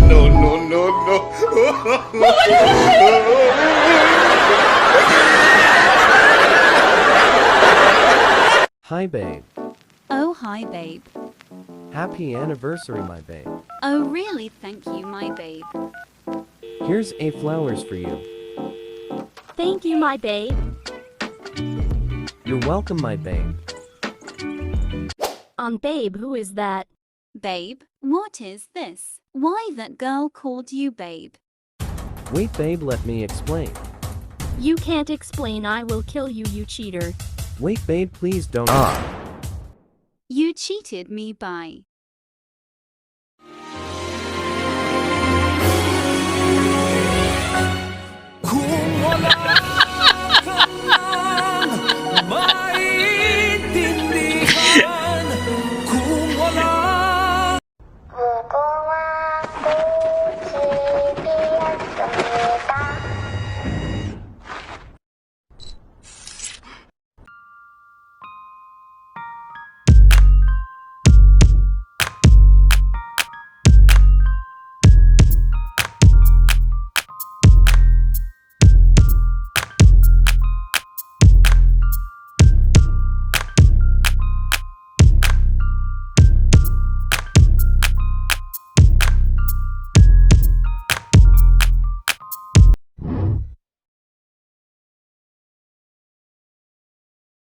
No, no, no, no. Hi, babe. Oh, hi, babe. Happy anniversary, my babe. Oh, really? Thank you, my babe. Here's a flowers for you. Thank you, my babe. You're welcome, my babe. Babe, who is that? Babe, what is this? Why that girl called you babe? Wait, babe, let me explain. You can't explain. I will kill you, you cheater. Wait, babe, please don't. You cheated me by. Kung wala